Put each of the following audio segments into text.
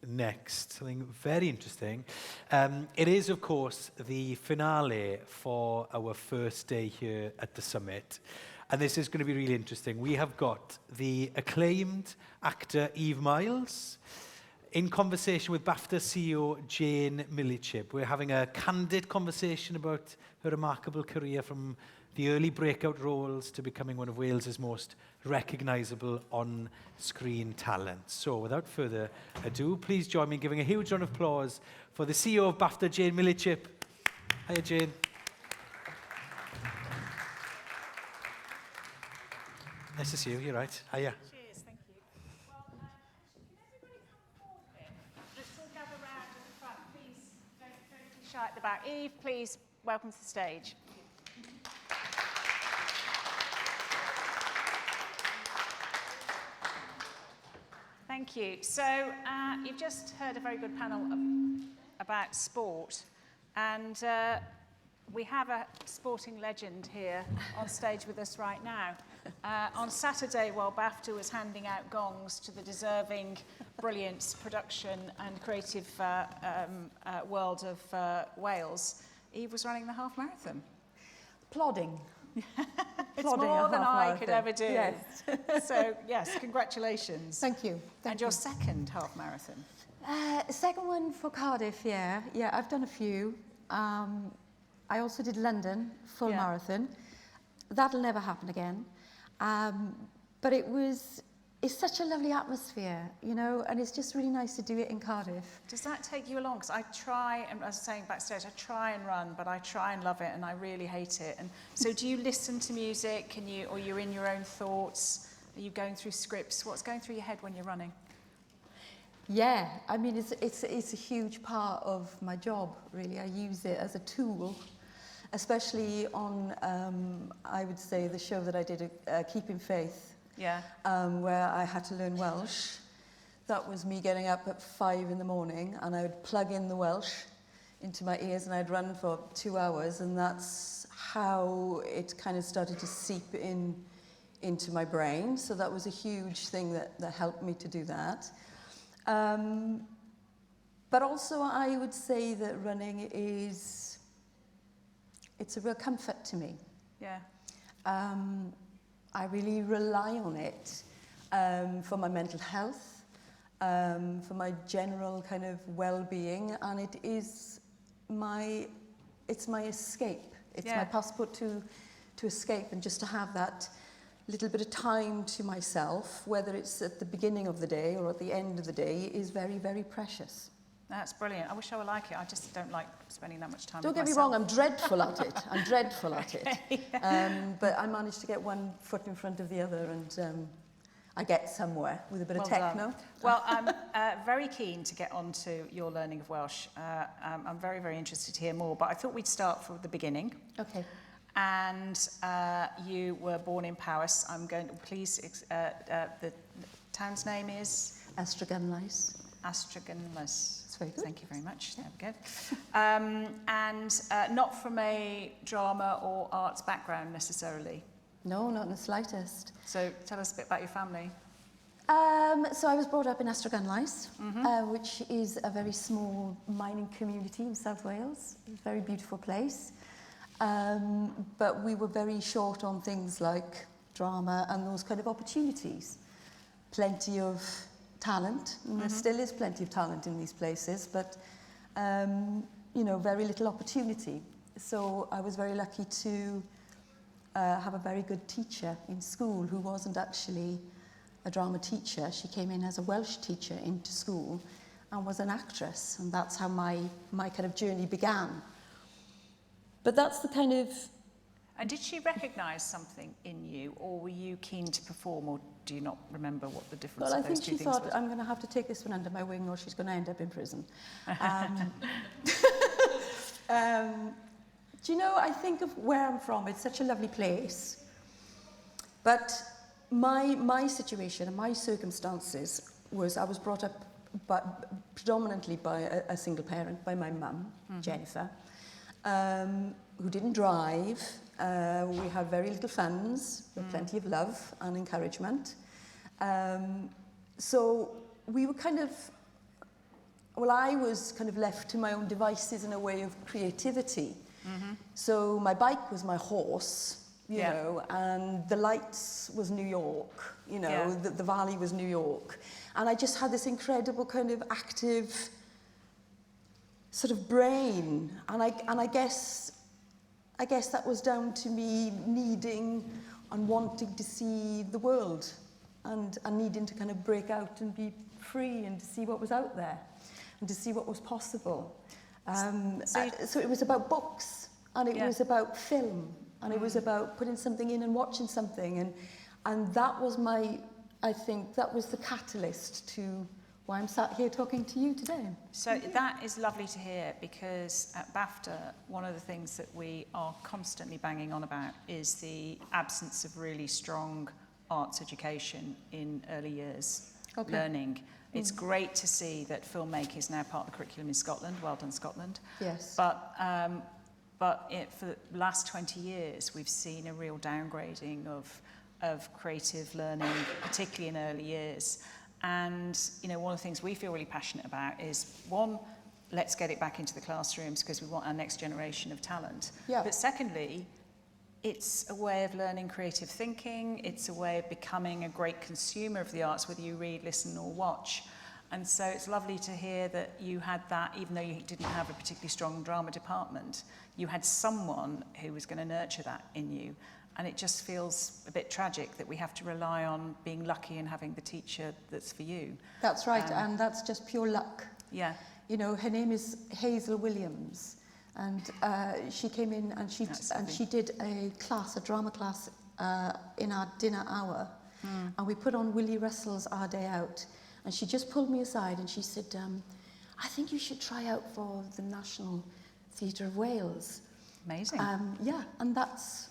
next, something very interesting. It is, of course, the finale for our first day here at the summit. And this is going to be really interesting. We have got the acclaimed actor Eve Myles in conversation with BAFTA CEO Jane Millichip. We're having a candid conversation about her remarkable career from the early breakout roles to becoming one of Wales's most recognisable on-screen talents. So without further ado, please join me in giving a huge round of applause for the CEO of BAFTA, Jane Millichip. Hiya, Jane. Nice to see you. You're right. Hiya. Cheers. Thank you. Well, can everybody come forward a bit? Let's all gather round at the front. Please don't be shy at the back. Eve, please welcome to the stage. Thank you. So you've just heard a very good panel about sport, and we have a sporting legend here on stage with us right now. On Saturday, while BAFTA was handing out gongs to the deserving brilliance, production and creative world of Wales, Eve was running the half marathon. Plodding. It's more than I could ever do. Yes. So, yes, congratulations. Thank you. And your second half marathon? Second one for Cardiff, yeah. Yeah, I've done a few. I also did London, full marathon. That'll never happen again. But it's such a lovely atmosphere, you know, and it's just really nice to do it in Cardiff. Does that take you along? Because I try, and I was saying backstage, I try and run, but I try and love it, and I really hate it. And so do you listen to music, or you're in your own thoughts? Are you going through scripts? What's going through your head when you're running? Yeah, I mean, it's a huge part of my job, really. I use it as a tool, especially on, I would say, the show that I did, Keeping Faith. Yeah. Where I had to learn Welsh. That was me getting up at 5 in the morning, and I would plug in the Welsh into my ears, and I'd run for 2 hours, and that's how it kind of started to seep into my brain. So that was a huge thing that helped me to do that. But also I would say that running it's a real comfort to me. Yeah. I really rely on it for my mental health, for my general kind of well-being, and it's my escape. It's my passport to escape, and just to have that little bit of time to myself, whether it's at the beginning of the day or at the end of the day, is very, very precious. That's brilliant. I wish I were like it. I just don't like spending that much time Don't with get me myself. wrong, I'm dreadful at it. I'm dreadful at it. Okay. But I managed to get one foot in front of the other, and I get somewhere with a bit of Well techno. done. Well, I'm very keen to get on to your learning of Welsh. I'm very, very interested to hear more, but I thought we'd start from the beginning. Okay. And you were born in Powys. I'm going to please, the town's name is? Astragunlais. Astragunlais. That's very good. Thank you very much. There we go. And not from a drama or arts background necessarily. No, not in the slightest. So tell us a bit about your family. So I was brought up in Astragunlais, which is a very small mining community in South Wales. A very beautiful place. But we were very short on things like drama and those kind of opportunities. Plenty of talent, and there still is plenty of talent in these places, but you know, very little opportunity. So I was very lucky to have a very good teacher in school who wasn't actually a drama teacher. She came in as a Welsh teacher into school and was an actress, and that's how my kind of journey began. But that's the kind of... And did she recognise something in you, or were you keen to perform, or do you not remember what the difference Well, of I those think two she things thought, was? I'm going to have to take this one under my wing, or she's going to end up in prison. Do you know, I think of where I'm from, it's such a lovely place. But my situation and my circumstances was I was brought up predominantly by a single parent, by my mum, Jennifer, who didn't drive. We had very little funds, but plenty of love and encouragement. So we were kind of well, I was kind of left to my own devices in a way of creativity. So my bike was my horse, you know, and the lights was New York, you know, the valley was New York. And I just had this incredible kind of active sort of brain. And I guess that was down to me needing and wanting to see the world and needing to kind of break out and be free and to see what was out there and to see what was possible. So it was about books, and it was about film, and it was about putting something in and watching something, and that was I think that was the catalyst to why I'm sat here talking to you today. So that is lovely to hear, because at BAFTA, one of the things that we are constantly banging on about is the absence of really strong arts education in early years learning. It's great to see that filmmaking is now part of the curriculum in Scotland. Well done, Scotland. Yes. But for the last 20 years, we've seen a real downgrading of creative learning, particularly in early years. And, you know, one of the things we feel really passionate about is, one, let's get it back into the classrooms because we want our next generation of talent. Yeah. But secondly, it's a way of learning creative thinking. It's a way of becoming a great consumer of the arts, whether you read, listen or watch. And so it's lovely to hear that you had that, even though you didn't have a particularly strong drama department, you had someone who was going to nurture that in you. And it just feels a bit tragic that we have to rely on being lucky and having the teacher that's for you. That's right, and that's just pure luck. Yeah. You know, her name is Hazel Williams, and she came in and she did a drama class in our dinner hour, and we put on Willie Russell's Our Day Out, and she just pulled me aside and she said, I think you should try out for the National Theatre of Wales. Amazing. Yeah, and that's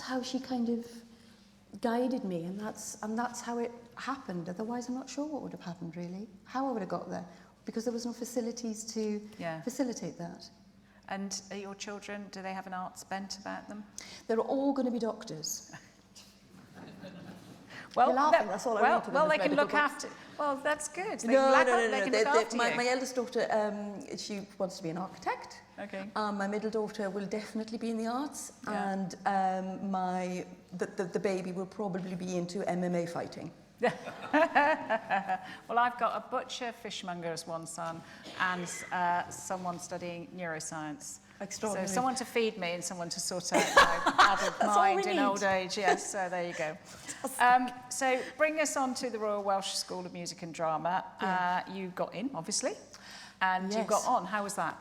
how she kind of guided me, and that's how it happened. Otherwise, I'm not sure what would have happened, really, how I would have got there, because there was no facilities to facilitate that. And are your children, do they have an arts bent about them? They're all going to be doctors. Well, You're laughing, that's all I read to them. Well, is they can medical look books. after. Well, that's good. They No. can look after you. My eldest daughter, she wants to be an architect. Okay. My middle daughter will definitely be in the arts, Yeah. and the baby will probably be into MMA fighting. Well, I've got a butcher, fishmonger as one son, and someone studying neuroscience. Extraordinary. So someone to feed me and someone to sort out my adult mind in old age. Yes, so there you go. So bring us on to the Royal Welsh School of Music and Drama. You got in, obviously, and you got on. How was that?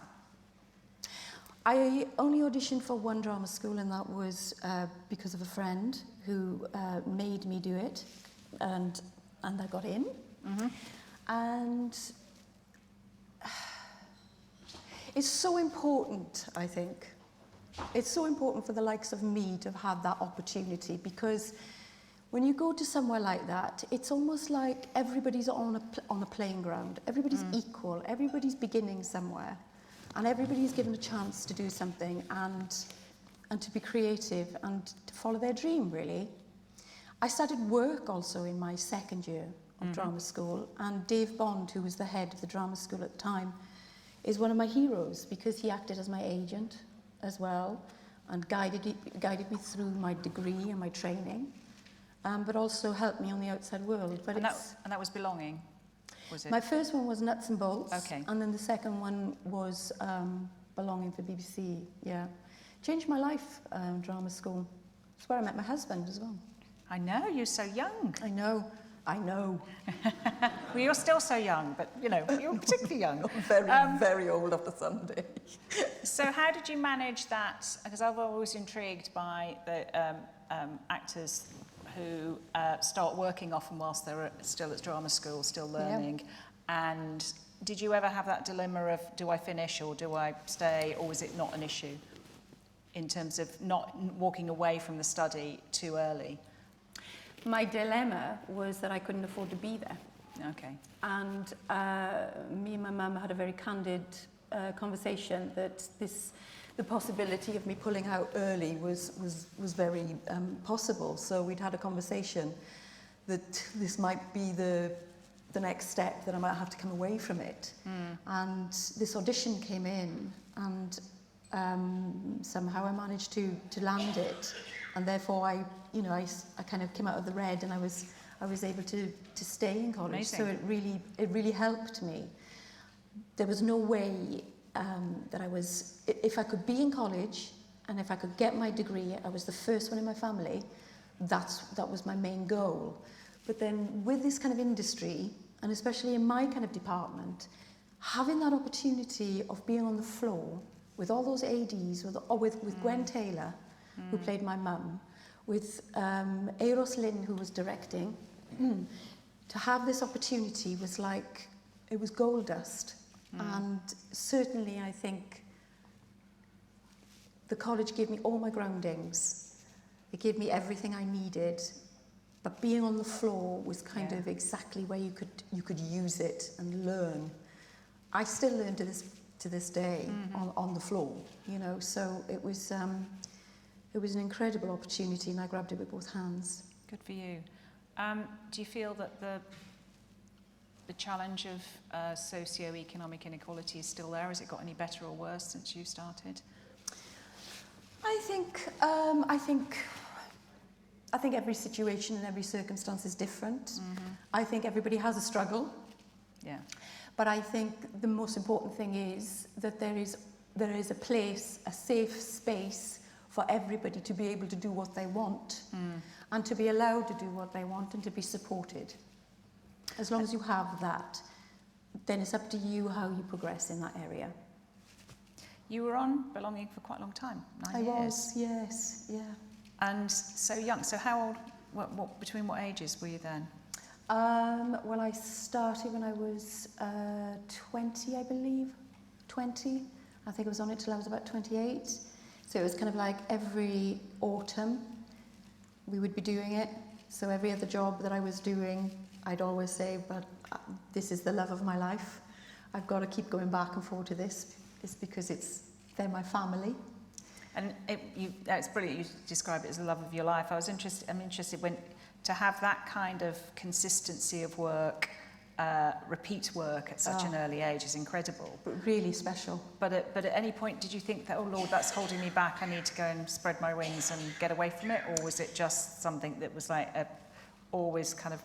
I only auditioned for one drama school, and that was because of a friend who made me do it, and I got in. And it's so important, I think. It's so important for the likes of me to have had that opportunity, because when you go to somewhere like that, it's almost like everybody's on a playing ground. Everybody's equal. Everybody's beginning somewhere. And everybody's given a chance to do something and to be creative and to follow their dream, really. I started work also in my second year of drama school, and Dave Bond, who was the head of the drama school at the time, is one of my heroes, because he acted as my agent as well and guided me through my degree and my training, but also helped me on the outside world. But And that was Belonging, was it? my first one was Nuts and Bolts, Okay. and then the second one was Belonging for BBC. Yeah, changed my life. Drama school. It's where I met my husband as well. I know, you're so young. I know. Well, you're still so young, but, you know, you're particularly young. Very old after Sunday. So how did you manage that? Because I'm always intrigued by the actors who start working often whilst they're still at drama school, still learning. And did you ever have that dilemma of, do I finish or do I stay, or was it not an issue in terms of not walking away from the study too early? My dilemma was that I couldn't afford to be there. Okay. And me and my mum had a very candid conversation that the possibility of me pulling out early was very possible. So we'd had a conversation that this might be the the next step, that I might have to come away from it. And this audition came in, and somehow I managed to land it, and therefore I kind of came out of the red, and I was able to stay in college. Amazing. So it really helped me. There was no way that if I could be in college and if I could get my degree, I was the first one in my family. That was my main goal. But then with this kind of industry, and especially in my kind of department, having that opportunity of being on the floor with all those ADs, with Gwen Taylor, who played my mum, with Eros Lynn, who was directing, to have this opportunity was like, it was gold dust. And certainly I think the college gave me all my groundings. It gave me everything I needed. But being on the floor was kind of exactly where you could use it and learn. I still learn to this day on the floor, you know. So it was an incredible opportunity, and I grabbed it with both hands. Good for you. Do you feel that the challenge of socio-economic inequality is still there? Has it got any better or worse since you started? I think every situation and every circumstance is different. I think everybody has a struggle. Yeah. But I think the most important thing is that there is a place, a safe space for everybody to be able to do what they want and to be allowed to do what they want and to be supported. As long as you have that, then it's up to you how you progress in that area. You were on Belonging for quite a long time, 9 years. I was, yes, yeah. And so young. So how old, between what ages were you then? Well, I started when I was 20, I believe. 20. I think I was on it till I was about 28. So it was kind of like every autumn we would be doing it. So every other job that I was doing, I'd always say, but this is the love of my life. I've got to keep going back and forth to this. It's because they're my family. And it's brilliant. You describe it as the love of your life. I'm interested to have that kind of consistency of work, repeat work at such an early age is incredible. But really special. But at any point, did you think that, oh Lord, that's holding me back, I need to go and spread my wings and get away from it? Or was it just something that was like always kind of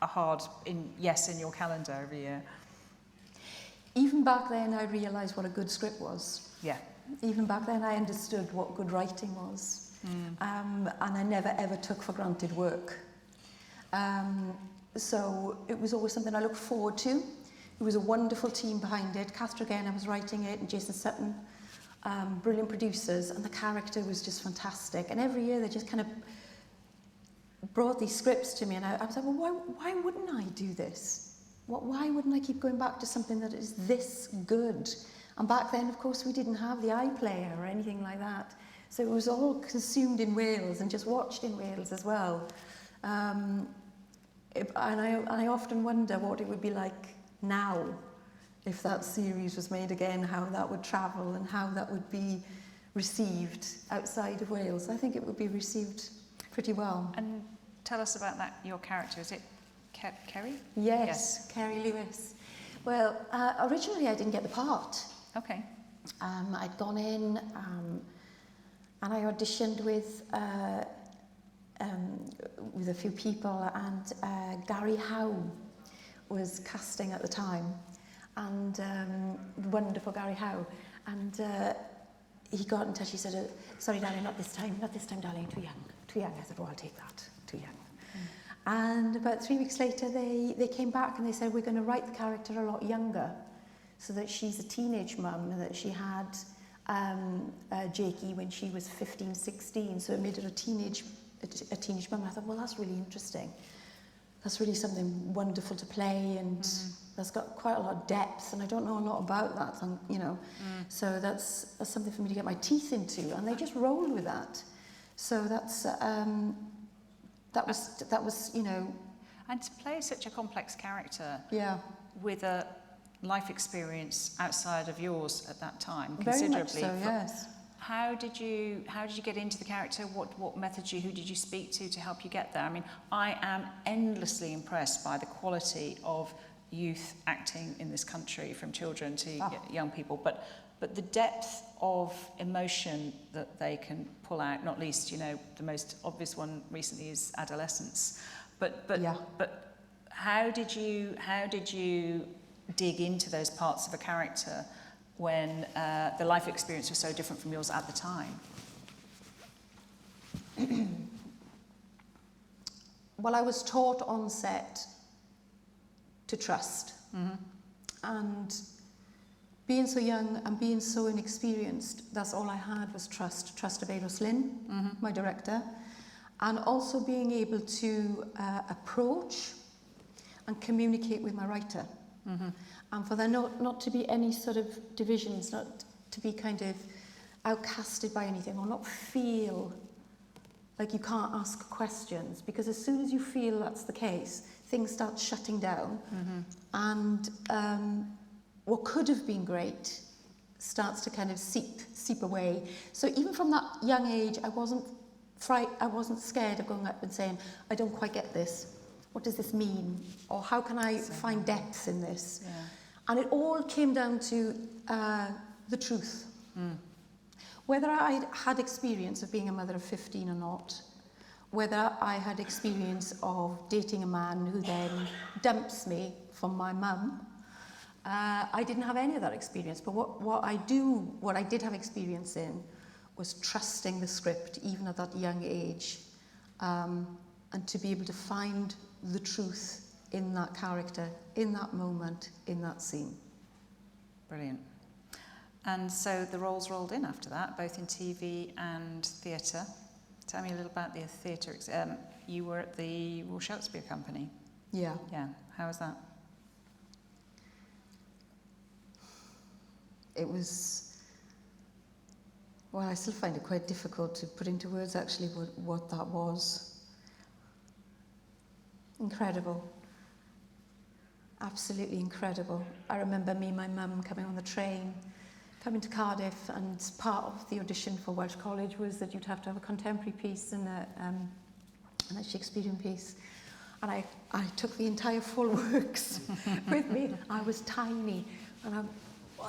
a hard yes in your calendar every year? Even back then, I realised what a good script was. Yeah. Even back then, I understood what good writing was. And I never, ever took for granted work. So it was always something I looked forward to. It was a wonderful team behind it. Castor again, I was writing it, and Jason Sutton, brilliant producers, and the character was just fantastic. And every year, they just kind of brought these scripts to me, and I was like, well, why wouldn't I do this? Why wouldn't I keep going back to something that is this good? And back then, of course, we didn't have the iPlayer or anything like that. So it was all consumed in Wales and just watched in Wales as well. And I often wonder what it would be like now if that series was made again, how that would travel and how that would be received outside of Wales. I think it would be received pretty well. And tell us about that, your character. Is it Kerry? Yes, Kerry Lewis. Well, originally I didn't get the part. Okay. I'd gone in and I auditioned with a few people, and Gary Howe was casting at the time, and wonderful Gary Howe, and he got in touch. He said, sorry darling, not this time darling, too young. I said, oh, I'll take that, too young. And about 3 weeks later, they came back and they said, we're going to write the character a lot younger, so that she's a teenage mum, and that she had Jakey when she was 15, 16, so it made her a teenage mum. I thought, well, that's really interesting. That's really something wonderful to play, and that's got quite a lot of depth, and I don't know a lot about that, you know. So that's something for me to get my teeth into, and they just rolled with that. So that was, you know. And to play such a complex character, yeah, with a life experience outside of yours at that time, very considerably. much so, yes. how did you get into the character? What methods who did you speak to help you get there? I mean, I am endlessly impressed by the quality of youth acting in this country, from children to young people, but the depth of emotion that they can pull out, not least, you know, the most obvious one recently is adolescence. But how did you dig into those parts of a character when the life experience was so different from yours at the time? Well, I was taught on set to trust. And being so young and being so inexperienced, that's all I had was trust. Trust of Eros Lynn, my director, and also being able to approach and communicate with my writer. And for there not to be any sort of divisions, not to be kind of outcasted by anything, or not feel like you can't ask questions, because as soon as you feel that's the case, things start shutting down, and what could have been great starts to kind of seep away. So even from that young age, I wasn't scared of going up and saying, I don't quite get this. What does this mean? Or how can I find depth in this? Yeah. And it all came down to the truth. Whether I had experience of being a mother of 15 or not, whether I had experience of dating a man who then dumps me from my mum, I didn't have any of that experience. But what I did have experience in was trusting the script, even at that young age, and to be able to find the truth in that character, in that moment, in that scene. Brilliant. And so the roles rolled in after that, both in TV and theatre. Tell me a little about the theatre. You were at the Royal Shakespeare Company. Yeah. Yeah. How was that? It was, well, I still find it quite difficult to put into words actually what that was. Incredible. Absolutely incredible. I remember me and my mum coming on the train, coming to Cardiff, and part of the audition for Welsh College was that you'd have to have a contemporary piece and a Shakespearean piece. And I took the entire full works with me. I was tiny, and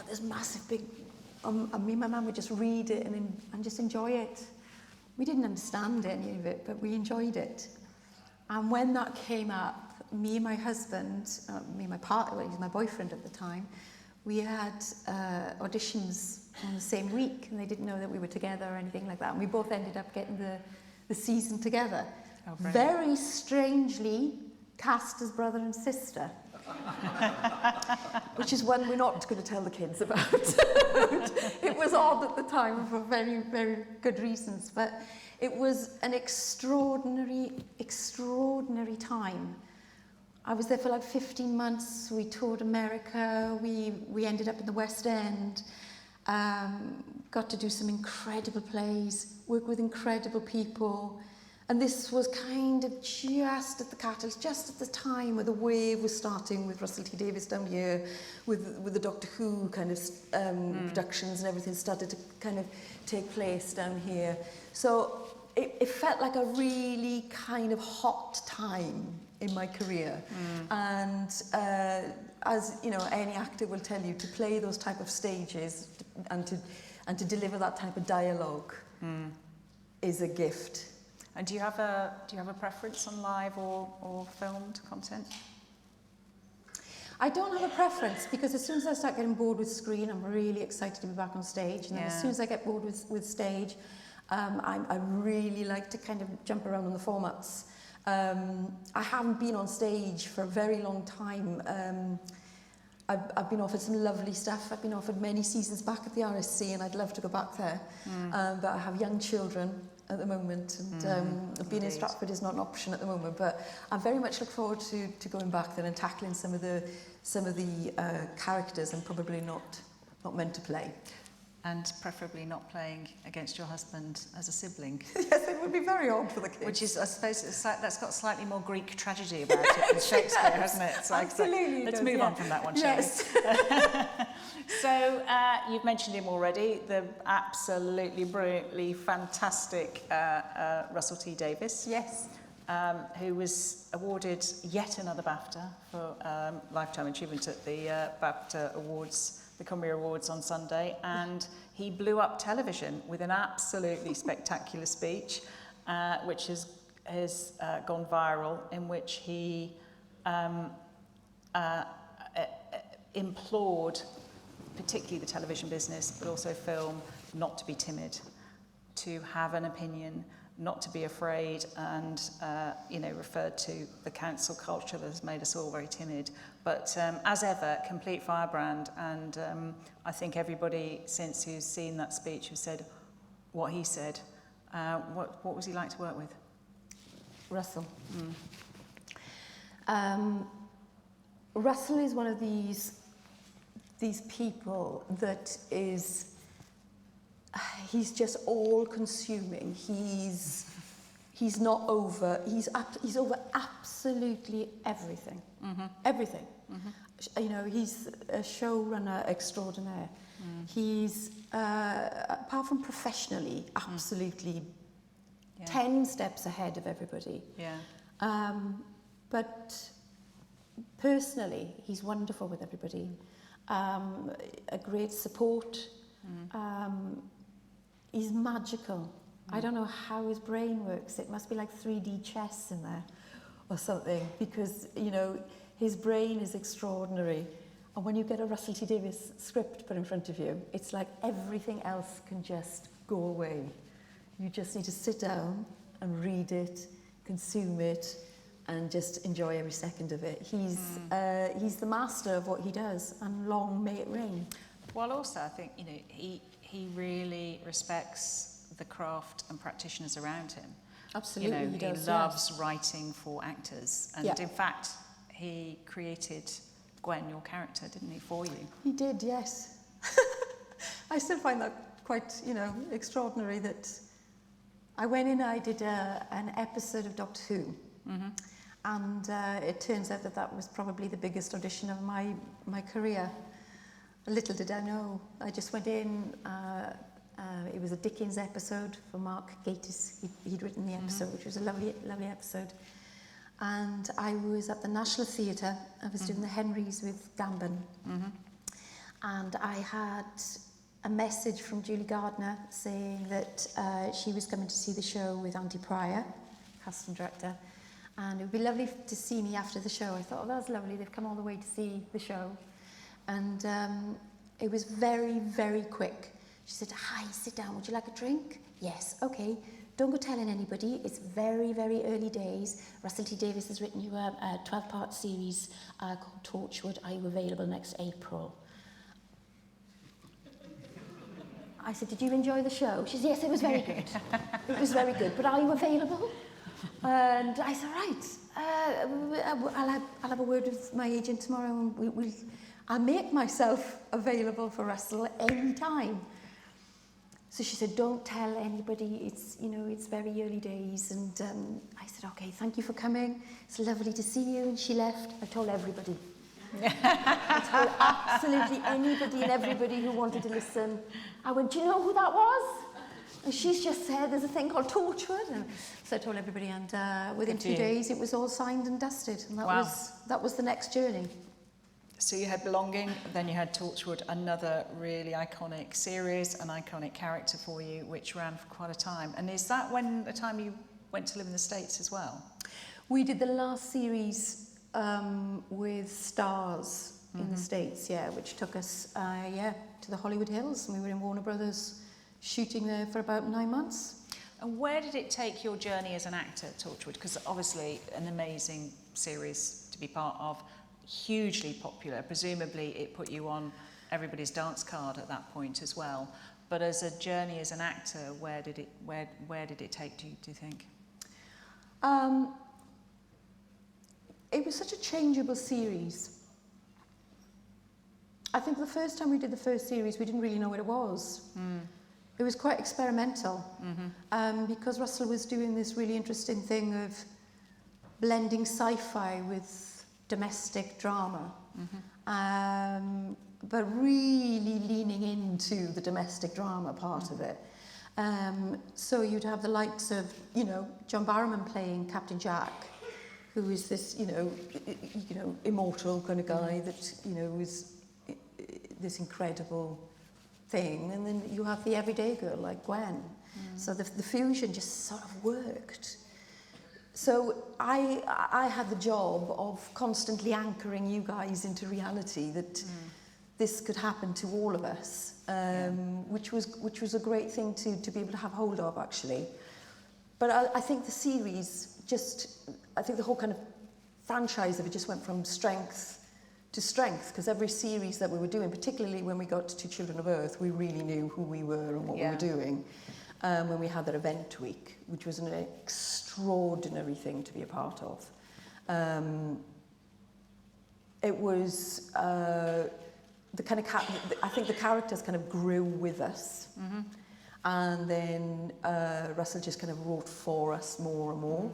this massive big, and me and my mum would just read it and just enjoy it. We didn't understand any of it, but we enjoyed it. And when that came up, me and my husband, me and my partner, he was my boyfriend at the time, we had auditions on the same week, and they didn't know that we were together or anything like that. And we both ended up getting the season together. Oh, very strangely cast as brother and sister. Which is one we're not going to tell the kids about. It was odd at the time for very, very good reasons, but it was an extraordinary, extraordinary time. I was there for like 15 months. We toured America. We ended up in the West End. Got to do some incredible plays, work with incredible people. And this was kind of just at the catalyst, just at the time where the wave was starting with Russell T Davies down here, with the Doctor Who kind of productions and everything started to kind of take place down here. So it felt like a really kind of hot time in my career. And as you know, any actor will tell you, to play those type of stages and to deliver that type of dialogue is a gift. And do you have a preference on live or filmed content? I don't have a preference, because as soon as I start getting bored with screen, I'm really excited to be back on stage. And then as soon as I get bored with stage, I really like to kind of jump around on the formats. I haven't been on stage for a very long time. I've been offered some lovely stuff. I've been offered many seasons back at the RSC, and I'd love to go back there. But I have young children at the moment, and being in Stratford is not an option at the moment. But I very much look forward to going back there and tackling some of the characters I'm probably not meant to play. and preferably not playing against your husband as a sibling. Yes, it would be very odd for the kids. Which is, I suppose, that's got slightly more Greek tragedy about it than Shakespeare, hasn't it? It's like, absolutely. Let's move on from that one, shall we? So, you've mentioned him already, the absolutely brilliantly fantastic Russell T Davies. Yes. Who was awarded yet another BAFTA for Lifetime Achievement at the BAFTA Awards, the Cymru Awards on Sunday, and he blew up television with an absolutely spectacular speech, which has gone viral, in which he implored, particularly the television business, but also film, not to be timid, to have an opinion, not to be afraid, and referred to the council culture that has made us all very timid. But as ever, complete firebrand, and I think everybody since who's seen that speech has said what he said. What was he like to work with? Russell. Russell is one of these people that is, he's just all-consuming. He's not over. He's over absolutely everything. Everything. You know, he's a showrunner extraordinaire. He's apart from professionally, absolutely 10 steps ahead of everybody. But personally, he's wonderful with everybody. A great support. He's magical. I don't know how his brain works. It must be like 3D chess in there or something, because, you know, his brain is extraordinary. And when you get a Russell T Davies script put in front of you, it's like everything else can just go away. You just need to sit down and read it, consume it, and just enjoy every second of it. He's the master of what he does, and long may it reign. Well, also, I think, you know, he really respects the craft and practitioners around him. Absolutely, you know, he does, he loves writing for actors, and in fact, he created Gwen, your character, didn't he, for you? He did, yes. I still find that quite, you know, extraordinary that I went in, I did an episode of Doctor Who, and it turns out that was probably the biggest audition of my career. Little did I know. I just went in. It was a Dickens episode for Mark Gatiss. He'd written the episode, which was a lovely, lovely episode. And I was at the National Theatre. I was doing the Henrys with Gambon. And I had a message from Julie Gardner saying that she was coming to see the show with Andy Pryor, casting director. And it would be lovely to see me after the show. I thought, oh, that's lovely. They've come all the way to see the show. And it was very, very quick. She said, hi, sit down. Would you like a drink? Yes, okay. Don't go telling anybody. It's very, very early days. Russell T Davies has written you a 12-part series called Torchwood. Are you available next April? I said, did you enjoy the show? She said, yes, it was very good. It was very good. But are you available? And I said, right. I'll have a word with my agent tomorrow, and I'll make myself available for Russell any time. So she said, don't tell anybody, it's, you know, it's very early days. And I said, okay, thank you for coming. It's lovely to see you. And she left. I told everybody. I told absolutely anybody and everybody who wanted to listen. I went, do you know who that was? And she's just said, there's a thing called Torchwood. And so I told everybody, and within 2 days, it was all signed and dusted. And that was the next journey. So you had Belonging, then you had Torchwood, another really iconic series, an iconic character for you, which ran for quite a time. And is that when the time you went to live in the States as well? We did the last series with Stars in the States, which took us, to the Hollywood Hills. And we were in Warner Brothers shooting there for about 9 months. And where did it take your journey as an actor, Torchwood? Because obviously an amazing series to be part of. Hugely popular. Presumably it put you on everybody's dance card at that point as well. But as a journey as an actor, where did it take you, do you think? It was such a changeable series. I think the first time we did the first series, we didn't really know what it was. It was quite experimental, because Russell was doing this really interesting thing of blending sci-fi with domestic drama, but really leaning into the domestic drama part of it. So you'd have the likes of, you know, John Barrowman playing Captain Jack, who is this, you know, immortal kind of guy that, you know, is this incredible thing. And then you have the everyday girl like Gwen. So the fusion just sort of worked. So I had the job of constantly anchoring you guys into reality that this could happen to all of us, which was a great thing to be able to have hold of, actually. But I think the series I think the whole kind of franchise of it just went from strength to strength, because every series that we were doing, particularly when we got to Children of Earth, we really knew who we were and what we were doing. When we had that event week, which was an extraordinary thing to be a part of. It was the kind of I think the characters kind of grew with us, and then Russell just kind of wrote for us more and more.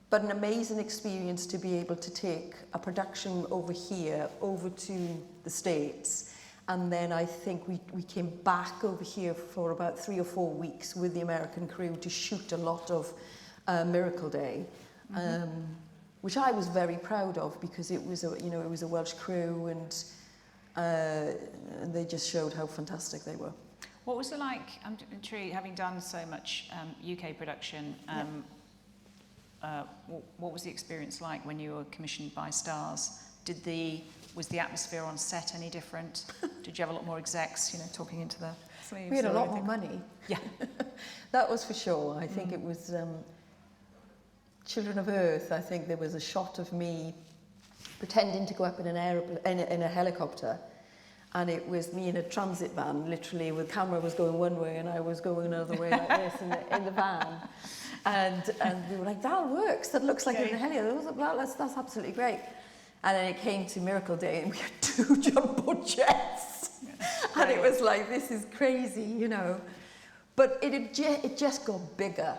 But an amazing experience to be able to take a production over here, over to the States. And then I think we came back over here for about 3 or 4 weeks with the American crew to shoot a lot of Miracle Day, which I was very proud of, because it was a Welsh crew, and they just showed how fantastic they were. What was it like? I'm intrigued, having done so much UK production. What was the experience like when you were commissioned by Stars? Was the atmosphere on set any different? Did you have a lot more execs, you know, talking into the sleeves? We had a lot more money. Yeah. That was for sure. I think it was Children of Earth. I think there was a shot of me pretending to go up in in a helicopter, and it was me in a transit van, literally, with the camera was going one way and I was going another way like this in the van. And we were like, that works. That looks like you're in a helicopter. That's absolutely great. And then it came to Miracle Day, and we had 2 jumbo jets. And it was like, this is crazy, you know. But it just got bigger.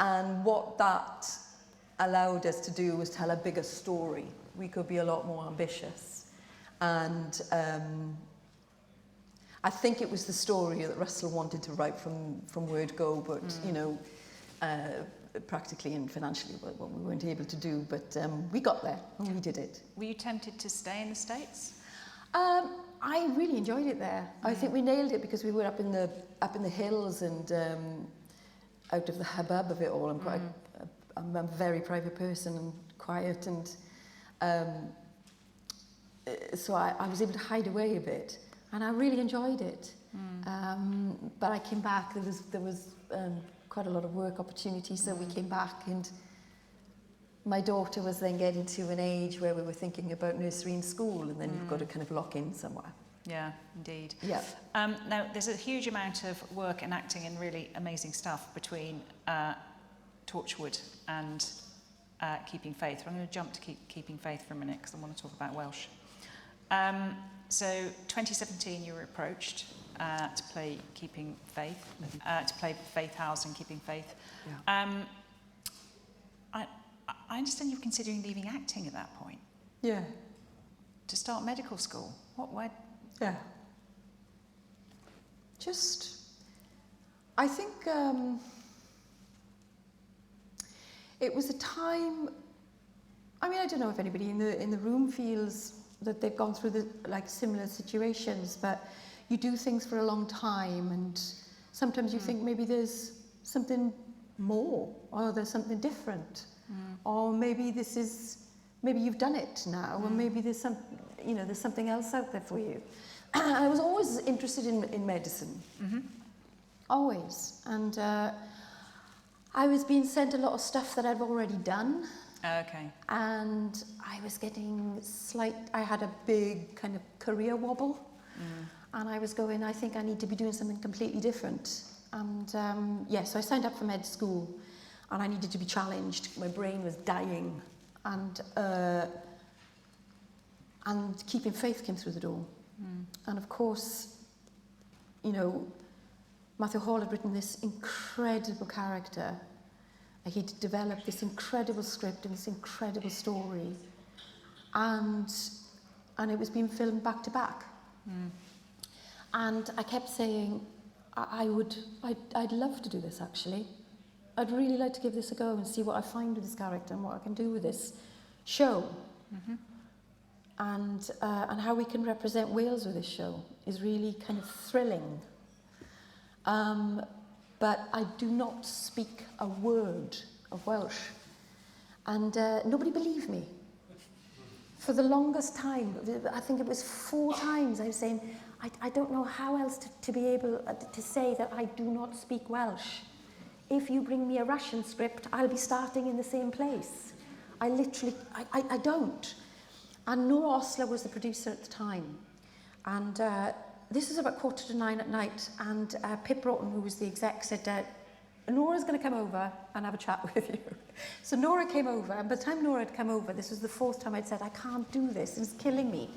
And what that allowed us to do was tell a bigger story. We could be a lot more ambitious. And I think it was the story that Russell wanted to write from word go, but, you know, practically and financially what we weren't able to do, but we got there and we did it. Were you tempted to stay in the States? I really enjoyed it there. I think we nailed it because we were up in the hills and out of the hubbub of it all. I'm a very private person and quiet, and so I was able to hide away a bit, and I really enjoyed it. But I came back. There was quite a lot of work opportunities, so we came back, and my daughter was then getting to an age where we were thinking about nursery and school, and then you've got to kind of lock in somewhere. Yeah, indeed. Yeah. Now, there's a huge amount of work and acting and really amazing stuff between Torchwood and Keeping Faith. I'm going to jump to Keeping Faith for a minute because I want to talk about Welsh. So 2017 you were approached to play Keeping Faith, to play Faith House in Keeping Faith. Yeah. I understand you're considering leaving acting at that point. Yeah. To start medical school. Why? Yeah. Just, I think it was a time, I mean, I don't know if anybody in the room feels that they've gone through similar situations, but you do things for a long time, and sometimes you think maybe there's something more, or there's something different, or maybe maybe you've done it now, or maybe there's something else out there for you. I was always interested in medicine, always, and I was being sent a lot of stuff that I've already done. Okay. And I was getting I had a big kind of career wobble, and I was going, I think I need to be doing something completely different. And so I signed up for med school, and I needed to be challenged. My brain was dying, and And Keeping Faith came through the door. And of course, you know, Matthew Hall had written this incredible character. He'd developed this incredible script and this incredible story. And it was being filmed back to back. And I kept saying, I'd love to do this actually. I'd really like to give this a go and see what I find with this character and what I can do with this show. And how we can represent Wales with this show is really kind of thrilling. But I do not speak a word of Welsh. And nobody believed me. For the longest time, I think it was 4 times I was saying, I don't know how else to be able to say that I do not speak Welsh. If you bring me a Russian script, I'll be starting in the same place. I don't. And Nora Osler was the producer at the time. And this was about 9:15 at night, and Pip Broughton, who was the exec, said, Nora's going to come over and have a chat with you. So Nora came over, and by the time Nora had come over, this was the 4th time I'd said, I can't do this, it's killing me.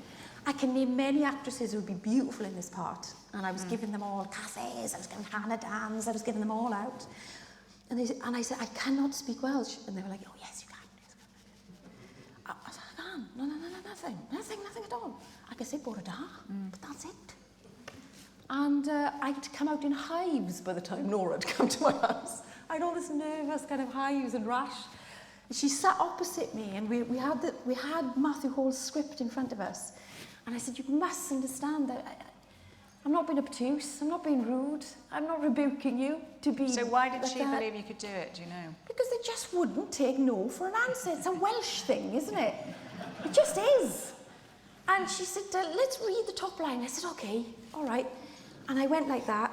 I can name many actresses who would be beautiful in this part. And I was giving them all Casses, I was giving Hannah Dans, I was giving them all out. And I said, I cannot speak Welsh. And they were like, oh, yes, you can. I said, I can't. No, nothing at all. I can say Bore da, but that's it. And I had to come out in hives by the time Nora had come to my house. I had all this nervous kind of hives and rash. She sat opposite me, and we had Matthew Hall's script in front of us. And I said, you must understand that I'm not being obtuse, I'm not being rude, I'm not rebuking you to be... So why did she believe you could do it, do you know? Because they just wouldn't take no for an answer. It's a Welsh thing, isn't it? It just is. And she said, let's read the top line. I said, okay, all right. And I went like that.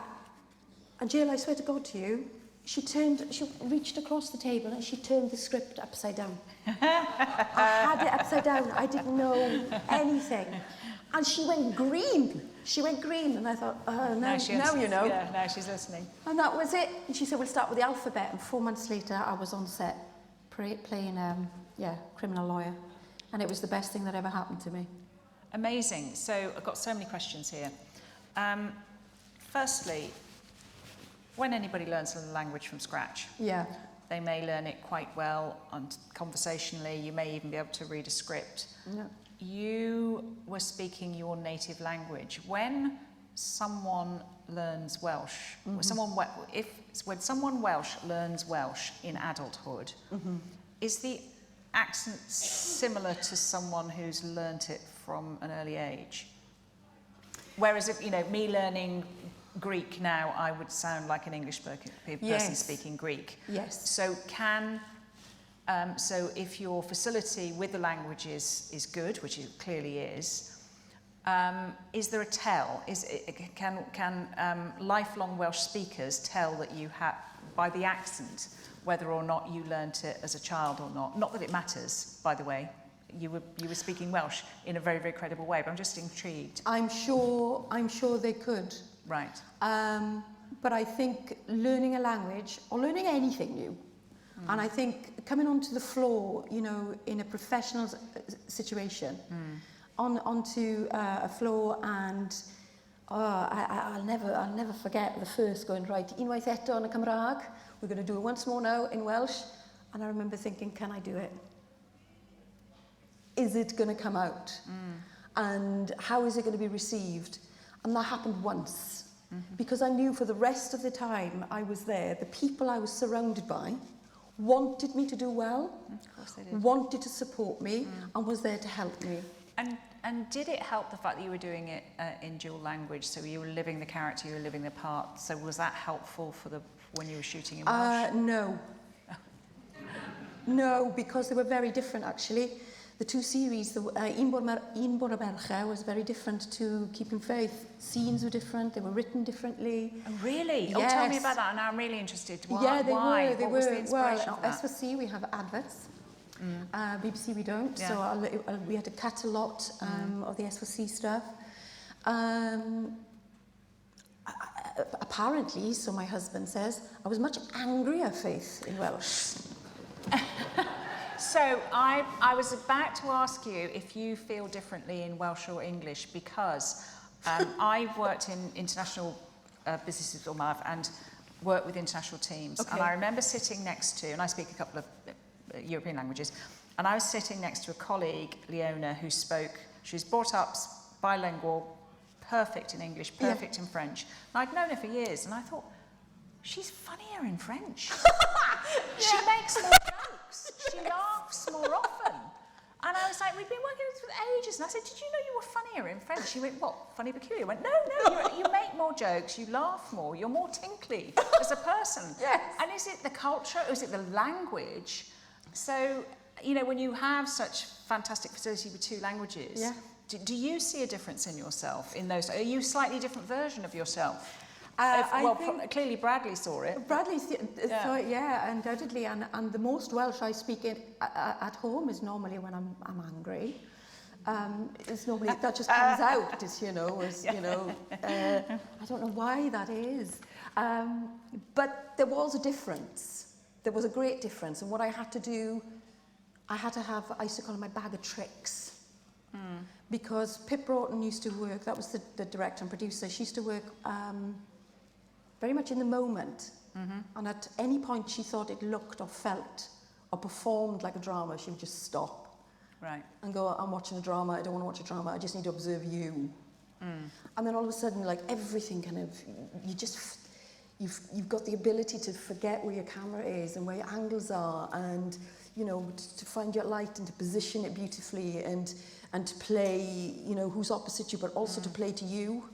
And Jill, I swear to God to you, she reached across the table and she turned the script upside down. I had it upside down. I didn't know anything. And she went green. She went green, and I thought, oh, now you know. Yeah, now she's listening. And that was it. And she said, we'll start with the alphabet. And 4 months later, I was on set playing, criminal lawyer. And it was the best thing that ever happened to me. Amazing. So I've got so many questions here. Firstly, when anybody learns a language from scratch, they may learn it quite well and conversationally. You may even be able to read a script. Yeah. You were speaking your native language. When someone learns Welsh, when someone Welsh learns Welsh in adulthood, is the accent similar to someone who's learnt it from an early age? Whereas if, me learning Greek now, I would sound like an English person speaking Greek. Yes. So so if your facility with the languages is good, which it clearly is there a tell? Can lifelong Welsh speakers tell that you have, by the accent, whether or not you learnt it as a child or not? Not that it matters, by the way. You were speaking Welsh in a very, very credible way, but I'm just intrigued. I'm sure they could. Right. But I think learning a language, or learning anything new, and I think coming onto the floor, in a professional situation, onto a floor, and I'll never forget the first going, right, unwaith eto yn y Cymraeg, we're going to do it once more now in Welsh, and I remember thinking, can I do it? Is it going to come out? And how is it going to be received? And that happened once, because I knew for the rest of the time I was there, the people I was surrounded by wanted me to do well, of course they did. Wanted to support me, and was there to help me. And did it help the fact that you were doing it in dual language, so you were living the character, you were living the part, so was that helpful when you were shooting in Welsh? No. No, because they were very different actually. The 2 series, Un Bore Merche was very different to Keeping Faith. Scenes were different, they were written differently. Oh, really? Yes. Oh, tell me about that, and I'm really interested. Why? Yeah, they were. What was the inspiration well, for that? SFC, we have adverts. BBC, we don't. Yeah. So we had to cut a lot of the SFC stuff. Apparently, so my husband says, I was much angrier, Faith, in Welsh. So I was about to ask you if you feel differently in Welsh or English, because I've worked in international businesses all my life and worked with international teams. Okay. And I remember sitting next to, and I speak a couple of European languages, and I was sitting next to a colleague, Leona, who spoke, she was brought up bilingual, perfect in English, perfect in French. And I'd known her for years, and I thought, she's funnier in French. She makes more jokes. She laughs more often. And I was like, we've been working with this for ages. And I said, did you know you were funnier in French? She went, what, funny peculiar? I went, no, you make more jokes, you laugh more, you're more tinkly as a person. Yes. And is it the culture, or is it the language? So, you know, when you have such fantastic facility with two languages, do you see a difference in yourself in those? Are you a slightly different version of yourself? Clearly Bradley saw it. Bradley saw it, undoubtedly. And the most Welsh I speak at home is normally when I'm angry. It's normally, that just comes out, as you know, I don't know why that is. But there was a difference. There was a great difference. And what I had to do, I used to call it my bag of tricks. Because Pip Broughton used to work, that was the director and producer, she used to work very much in the moment. And at any point she thought it looked or felt or performed like a drama, she would just stop. Right. And go, I'm watching a drama, I don't want to watch a drama, I just need to observe you. And then all of a sudden, like everything kind of, you've got the ability to forget where your camera is and where your angles are, and you know, to find your light and to position it beautifully, and to play, you know, who's opposite you, but also to play to you.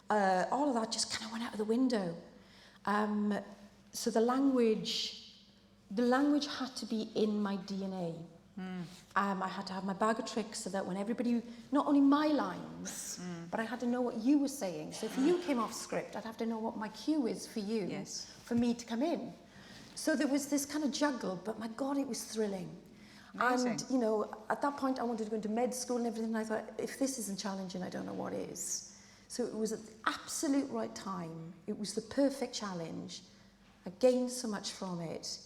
All of that just kind of went out of the window. So the language had to be in my DNA. I had to have my bag of tricks so that when everybody, not only my lines, but I had to know what you were saying. So if you came off script, I'd have to know what my cue is for you, for me to come in. So there was this kind of juggle, but my God, it was thrilling. Amazing. And, you know, at that point I wanted to go into med school and everything, and I thought, if this isn't challenging, I don't know what is. So it was at the absolute right time. It was the perfect challenge. I gained so much from it.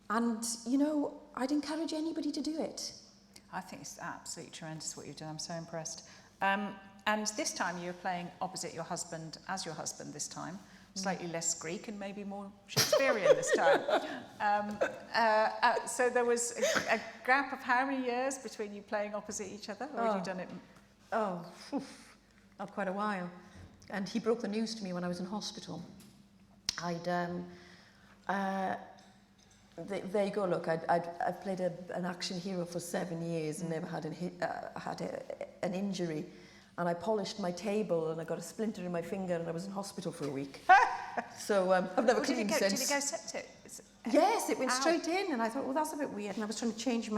And, you know, I'd encourage anybody to do it. I think it's absolutely tremendous what you've done. I'm so impressed. And this time you were playing opposite your husband, as your husband this time. Slightly less Greek and maybe more Shakespearean this time. So there was a gap of how many years between you playing opposite each other? Or had you done it? Not quite a while. And he broke the news to me when I was in hospital. There you go, look, I've played an action hero for 7 years and never had an injury. And I polished my table and I got a splinter in my finger and I was in hospital for a week. So I've never cleaned since. Did it go septic? Yes, it went straight in, and I thought, well, that's a bit weird. And I was trying to change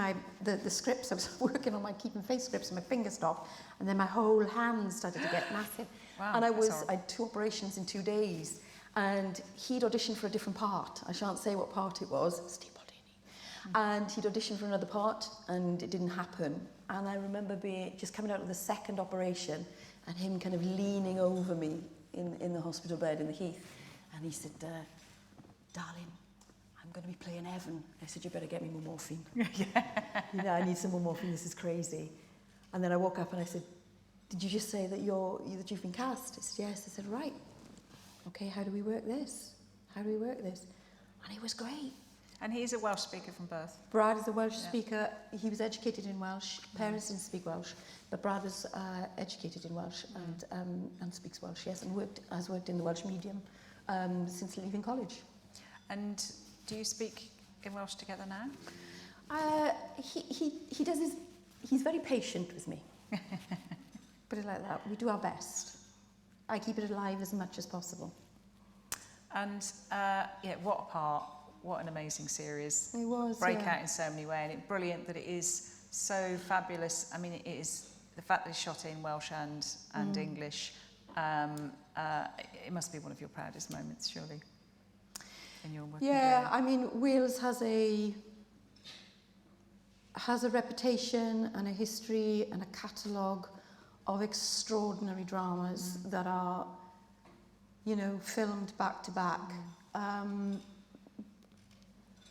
the scripts. I was working on my keep and face scripts, and my finger stopped, and then my whole hand started to get massive. Wow, and I had 2 operations in 2 days, and he'd auditioned for a different part. I shan't say what part it was. Steve Baldini. And he'd auditioned for another part, and it didn't happen. And I remember just coming out of the second operation, and him kind of leaning over me in the hospital bed in the Heath, and he said, darling, I'm going to be playing Evan. I said, you better get me more morphine. You know, I need some more morphine, this is crazy. And then I woke up and I said, did you just say that you've been cast? He said, yes. I said, right. Okay, how do we work this? And he was great. And he's a Welsh speaker from birth. Brad is a Welsh speaker. He was educated in Welsh. Parents didn't speak Welsh, but Brad was educated in Welsh and speaks Welsh, yes, and has worked in the Welsh medium since leaving college. And do you speak in Welsh together now? He does he's very patient with me. Put it like that. We do our best. I keep it alive as much as possible. And what a part. What an amazing series. It was, breakout in so many ways, and it's brilliant that it is so fabulous. I mean, it is the fact that it's shot in Welsh and English. It must be one of your proudest moments, surely, in your working career. I mean, Wales has a reputation and a history and a catalogue of extraordinary dramas that are, you know, filmed back to back.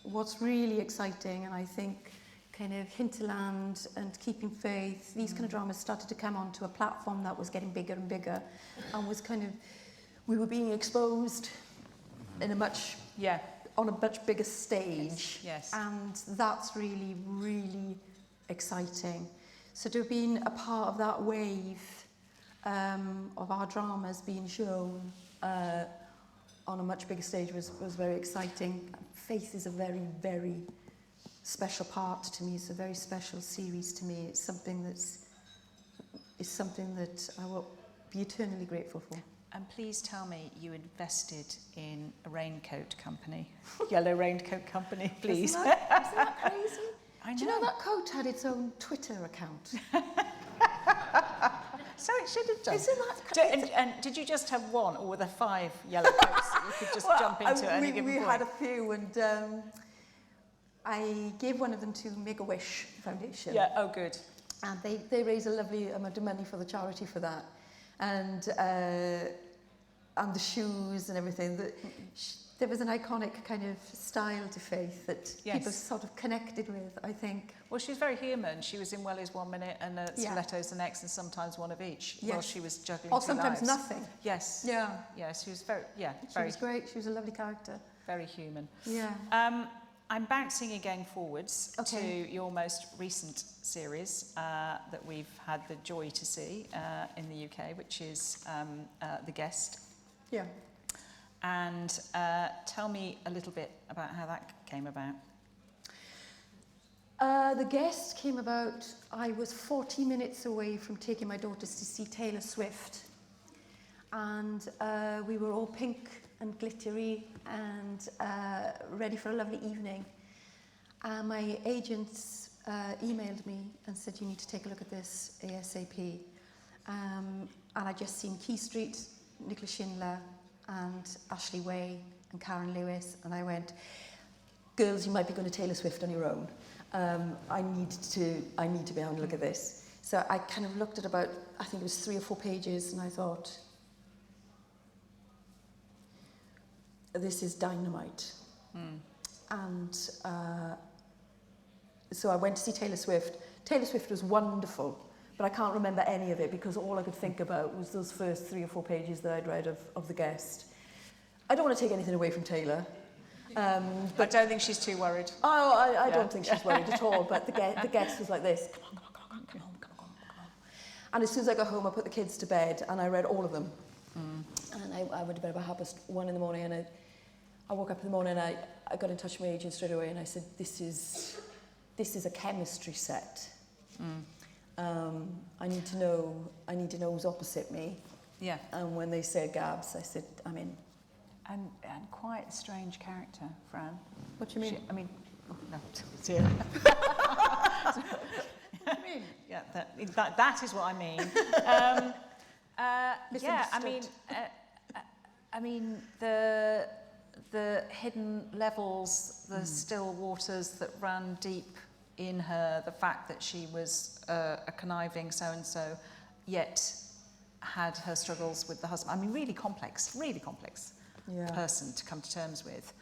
what's really exciting, and I think kind of Hinterland and Keeping Faith, these kind of dramas started to come onto a platform that was getting bigger and bigger, and was kind of, we were being exposed in a much, on a much bigger stage. Yes. And that's really, really exciting. So to have been a part of that wave of our dramas being shown on a much bigger stage was very exciting. Faith is a very, very special part to me. It's a very special series to me. It's something that I will be eternally grateful for. And please tell me you invested in a raincoat company, yellow raincoat company, please. Isn't that crazy? I know. Do you know that coat had its own Twitter account? So it should have done. Isn't that crazy? And did you just have one, or were there 5 yellow coats that you could just jump into at any given point? We had a few, and I gave one of them to Make-A-Wish Foundation. Yeah, oh good. And they raise a lovely amount of money for the charity for that. And the shoes and everything. There was an iconic kind of style to Faith that people sort of connected with, I think. Well, she was very human. She was in Wellies 1 minute and Stilettos the next, and sometimes one of each. While she was juggling 2 or sometimes lives. nothing. Yes. Yeah. Yeah, she was very, She was great. She was a lovely character. very human. Yeah. I'm bouncing again forwards to your most recent series that we've had the joy to see in the UK, which is The Guest. Yeah. And tell me a little bit about how that came about. The Guest came about, I was 40 minutes away from taking my daughters to see Taylor Swift. And we were all pink and glittery and ready for a lovely evening. My agents emailed me and said, you need to take a look at this ASAP. And I'd just seen Key Street, Nicola Schindler and Ashley Way and Karen Lewis, and I went, girls, you might be going to Taylor Swift on your own. I need to be able to look at this. So I kind of looked at about, I think it was 3 or 4 pages, and I thought, this is dynamite. And so I went to see Taylor Swift. Taylor Swift was wonderful, but I can't remember any of it because all I could think about was those first 3 or 4 pages that I'd read of The Guest. I don't want to take anything away from Taylor. But I don't think she's too worried. Oh, I don't think she's worried at all, but the guest was like this, come on. And as soon as I got home, I put the kids to bed and I read all of them. And I went to bed about 1:30 in the morning, and I woke up in the morning and I got in touch with my agent straight away and I said, this is a chemistry set. I need to know who's opposite me. Yeah. And when they said Gabs, I said, I'm in. And quite a strange character, Fran. What do you mean? No. What do you mean? Yeah, that is what I mean. The hidden levels, the still waters that ran deep in her, the fact that she was a conniving so-and-so, yet had her struggles with the husband. I mean, really complex person to come to terms with.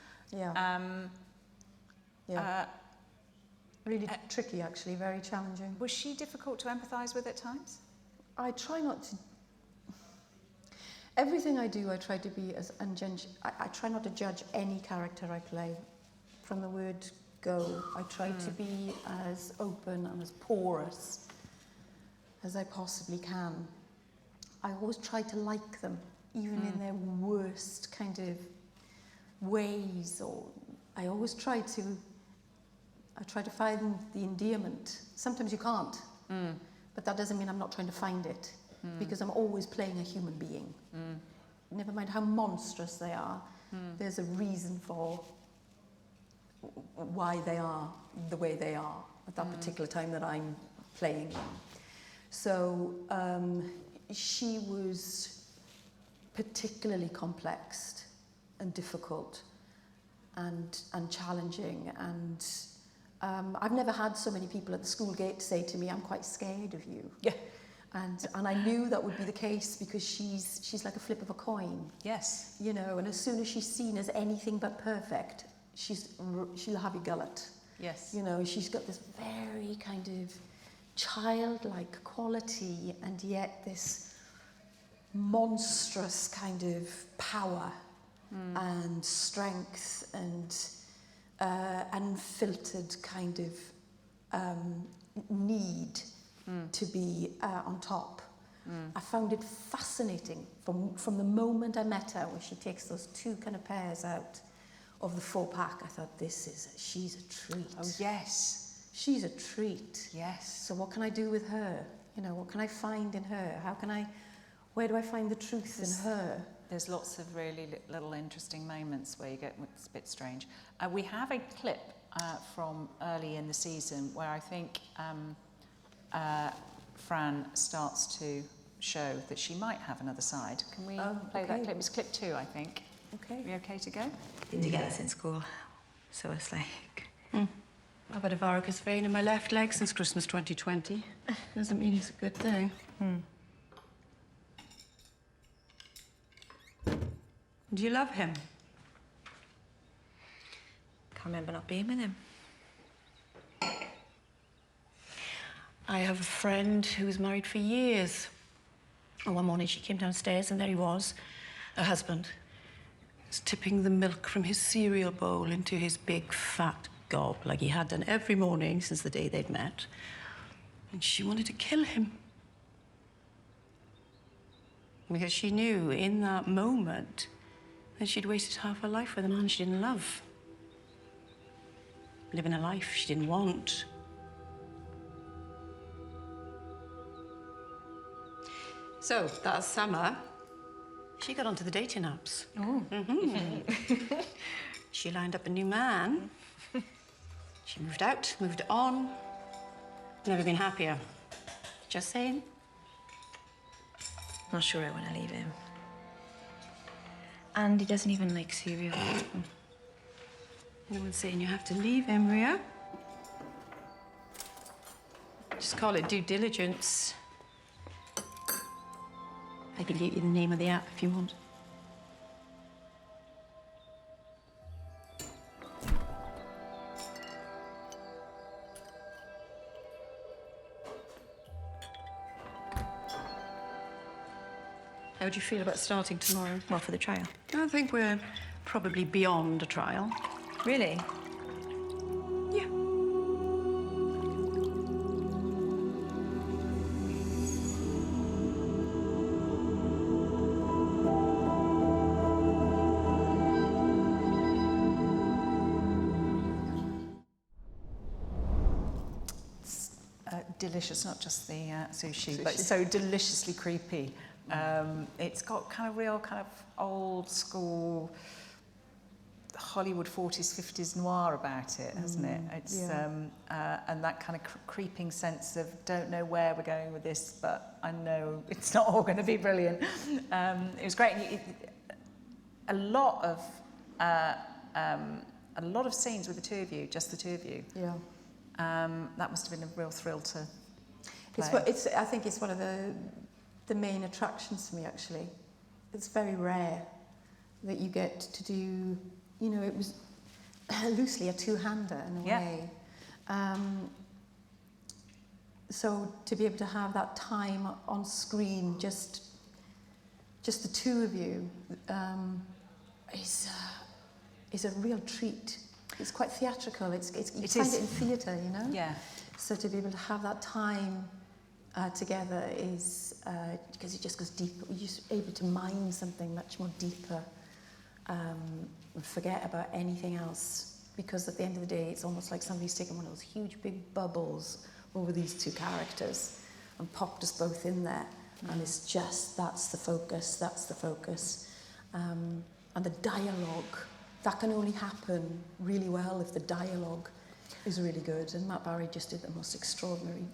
Really tricky, actually, very challenging. Was she difficult to empathise with at times? I try not to. Everything I do, I try to be as unjudged. I try not to judge any character I play. From the word go, I try to be as open and as porous as I possibly can. I always try to like them, even in their worst kind of ways. Or I always try to find the endearment. Sometimes you can't, but that doesn't mean I'm not trying to find it, because I'm always playing a human being. Never mind how monstrous they are, there's a reason for why they are the way they are at that particular time that I'm playing them. So she was particularly complex and difficult and challenging, and I've never had so many people at the school gate say to me, I'm quite scared of you. Yeah. And I knew that would be the case because she's like a flip of a coin. Yes. You know, and as soon as she's seen as anything but perfect, she'll have your gullet. Yes. You know, she's got this very kind of childlike quality, and yet this monstrous kind of power and strength and unfiltered kind of need to be on top. I found it fascinating from the moment I met her, when she takes those two kind of pairs out of the 4-pack. I thought, she's a treat. Oh, yes. She's a treat. Yes. So what can I do with her? You know, what can I find in her? Where do I find the truth in her? There's lots of really little interesting moments where you get, it's a bit strange. We have a clip from early in the season where I think Fran starts to show that she might have another side. Can we play that clip? It's clip 2, I think. Okay. Are we okay to go? Been together since school, so it's like... I've had a varicose vein in my left leg since Christmas 2020. Doesn't mean it's a good thing. Do you love him? Can't remember not being with him. I have a friend who was married for years. And one morning she came downstairs and there he was, her husband. He was tipping the milk from his cereal bowl into his big fat gob, like he had done every morning since the day they'd met. And she wanted to kill him. Because she knew in that moment that she'd wasted half her life with a man she didn't love. Living a life she didn't want. So, that summer, she got onto the dating apps. Oh. She lined up a new man. She moved out, moved on. Never been happier. Just saying. Not sure I want to leave him. And he doesn't even like cereal. No one's saying you have to leave him, Ria. Just call it due diligence. I can give you the name of the app if you want. How do you feel about starting tomorrow? Well, for the trial. I think we're probably beyond a trial. Really? Yeah. Delicious, not just the sushi, but so deliciously creepy. It's got kind of real, kind of old school Hollywood 40s, 50s noir about it, hasn't it? It's and that kind of creeping sense of don't know where we're going with this, but I know it's not all going to be brilliant. It was great. A lot of scenes with the two of you, just the two of you. Yeah. That must have been a real thrill to play. I think it's one of the main attractions for me, actually. It's very rare that you get to do, you know, it was loosely a two-hander in a way. So to be able to have that time on screen, just the two of you, is a real treat. It's quite theatrical. You find it in theatre, you know? Yeah. So to be able to have that time together is, because it just goes deeper. You're just able to mine something much more deeper and forget about anything else. Because at the end of the day, it's almost like somebody's taken one of those huge big bubbles over these two characters and popped us both in there. And it's just, that's the focus. And the dialogue, that can only happen really well if the dialogue is really good. And Matt Barry just did the most extraordinary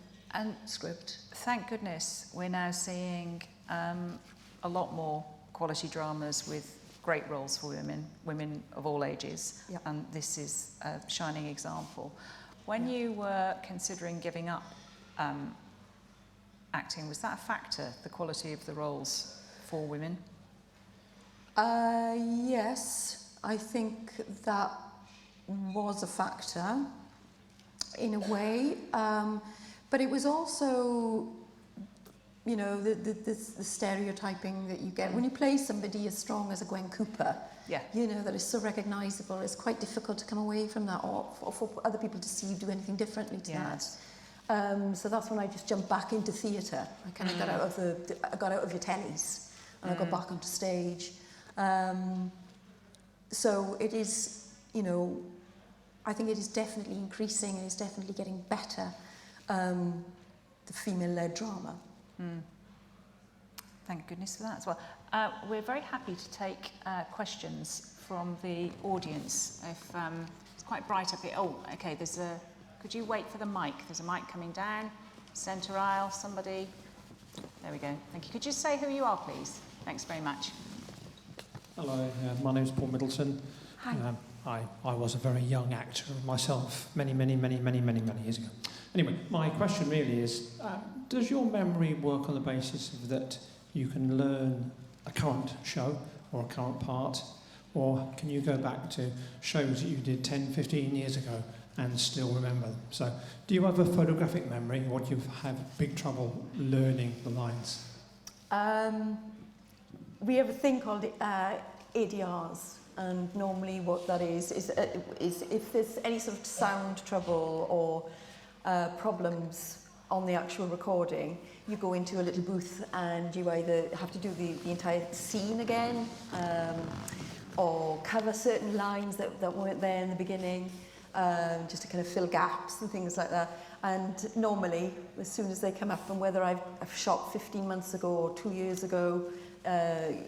script. Thank goodness we're now seeing a lot more quality dramas with great roles for women of all ages. Yep. And this is a shining example. When you were considering giving up acting, was that a factor, the quality of the roles for women? Yes, I think that was a factor in a way, but it was also, you know, the stereotyping that you get when you play somebody as strong as a Gwen Cooper. Yeah. You know, that is so recognisable. It's quite difficult to come away from that, or for other people to see you do anything differently to that. So that's when I just jumped back into theatre. I kind of got out of your tellies, and I got back onto stage. So it is, you know, I think it is definitely increasing, and it's definitely getting better, the female-led drama. Thank goodness for that as well. We're very happy to take questions from the audience. If it's quite bright up here. Oh, okay. Could you wait for the mic? There's a mic coming down. Centre aisle. Somebody. There we go. Thank you. Could you say who you are, please? Thanks very much. Hello. My name is Paul Middleton. Hi. I was a very young actor myself, many years ago. Anyway, my question really is: does your memory work on the basis of that you can learn a current show or a current part, or can you go back to shows that you did 10, 15 years ago and still remember them? So do you have a photographic memory, or do you have big trouble learning the lines? We have a thing called ADRs, and normally what that is if there's any sort of sound trouble or problems on the actual recording, you go into a little booth and you either have to do the entire scene again, or cover certain lines that weren't there in the beginning, just to kind of fill gaps and things like that. And normally, as soon as they come up, and whether I've shot 15 months ago or 2 years ago,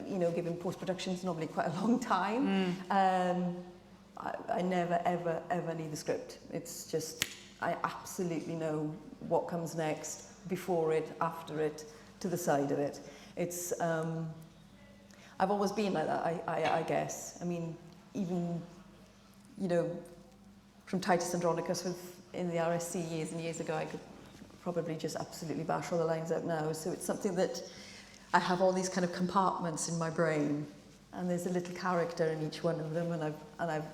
you know, given post-production is normally quite a long time, I never, ever need the script. It's just, I absolutely know what comes next, before it, after it, to the side of it. It's, I've always been like that, I guess. I mean, even, you know, from Titus Andronicus in the RSC years and years ago, I could probably just absolutely bash all the lines out now. So it's something that I have all these kind of compartments in my brain, and there's a little character in each one of them, and I've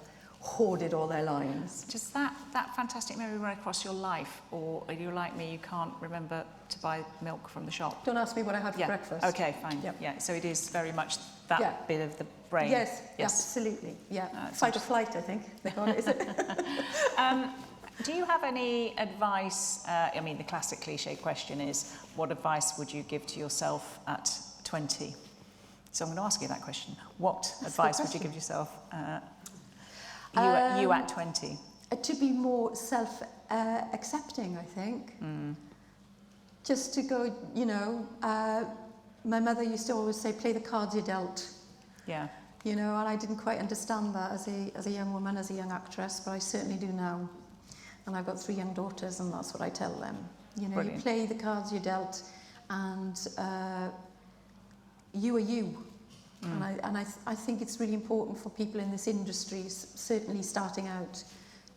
hoarded all their lines. Does that fantastic memory run across your life, or are you like me, you can't remember to buy milk from the shop? Don't ask me what I had for breakfast. Okay, fine. Yep. Yeah, so it is very much that bit of the brain. Yes, absolutely. Yeah, fight or flight, I think they call it, is it? Do you have any advice? I mean, the classic cliche question is, what advice would you give to yourself at 20? So I'm going to ask you that question. What advice would you give yourself you at 20? To be more self-accepting, I think. Just to go, you know, my mother used to always say, play the cards you're dealt. Yeah. You know, and I didn't quite understand that as a young woman, as a young actress, but I certainly do now. And I've got 3 young daughters, and that's what I tell them. You know, Brilliant. You play the cards you're dealt, and you are you. And I think it's really important for people in this industry, certainly starting out,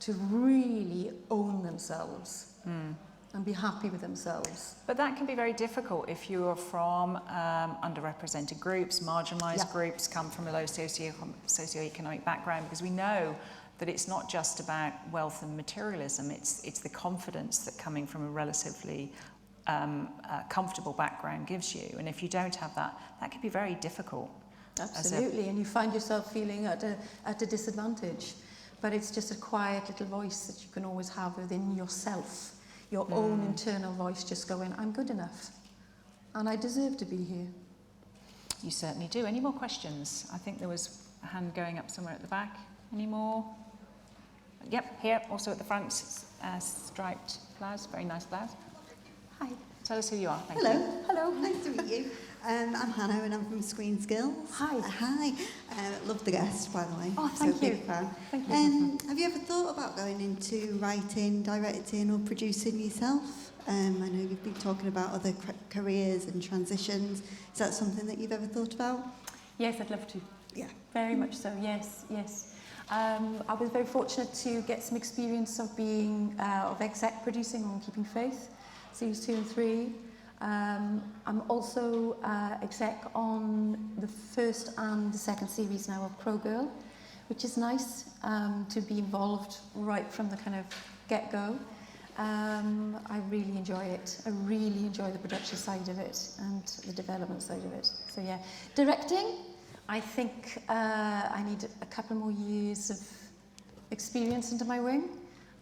to really own themselves and be happy with themselves. But that can be very difficult if you are from underrepresented groups, marginalised groups, come from a low socioeconomic background, because we know that it's not just about wealth and materialism, it's the confidence that coming from a relatively comfortable background gives you. And if you don't have that, that can be very difficult. Absolutely, and you find yourself feeling at a disadvantage. But it's just a quiet little voice that you can always have within yourself, your own internal voice just going, I'm good enough, and I deserve to be here. You certainly do. Any more questions? I think there was a hand going up somewhere at the back. Any more? Yep, here, also at the front, striped blouse, very nice blouse. Hi. Tell us who you are. Thank Hello. you. Hello, nice to meet you. I'm Hannah and I'm from Screen Skills. Hi. Hi. Love the guest, by the way. Oh, thank you. Big fan. Thank you. Have you ever thought about going into writing, directing or producing yourself? I know you've been talking about other careers and transitions. Is that something that you've ever thought about? Yes, I'd love to. Yeah. Very much so, yes. I was very fortunate to get some experience of being of exec producing on Keeping Faith, series 2 and 3. I'm also exec on the first and the second series now of Crow Girl, which is nice to be involved right from the kind of get-go. I really enjoy it. I really enjoy the production side of it and the development side of it. So yeah, directing, I think I need a couple more years of experience under my wing,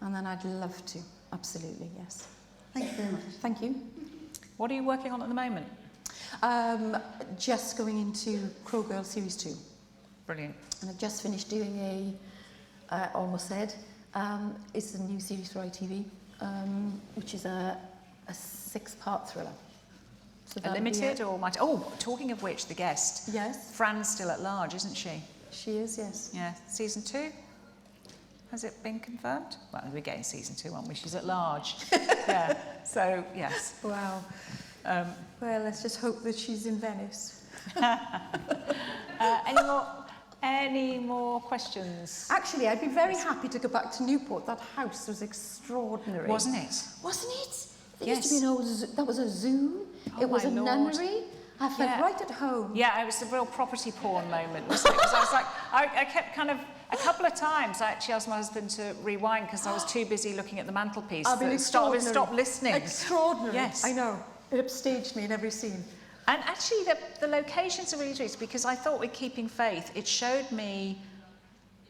and then I'd love to, absolutely, yes. Thank you very much. Thank you. What are you working on at the moment? Just going into Crow Girl Series 2. Brilliant. And I've just finished doing almost said, it's a new series for ITV, which is a 6-part thriller. So A limited or might? Oh, talking of which, the guest. Yes. Fran's still at large, isn't she? She is, yes. Yeah. Season 2? Has it been confirmed? Well, we're getting season 2, aren't we? She's at large. Yeah. So, yes. Wow. Well, let's just hope that she's in Venice. Any more questions? Actually, I'd be very happy to go back to Newport. That house was extraordinary. Wasn't it? Wasn't it? There Yes. used to be an old that was a zoo. Oh, it was my a Lord. nunnery. I felt Yeah. right at home. Yeah, it was a real property porn moment, wasn't it? Because I was like, I kept kind of, a couple of times I actually asked my husband to rewind because I was too busy looking at the mantelpiece. I've been extraordinary. Stop listening. Extraordinary. Yes. I know. It upstaged me in every scene. And actually, the locations are really interesting because I thought with Keeping Faith, it showed me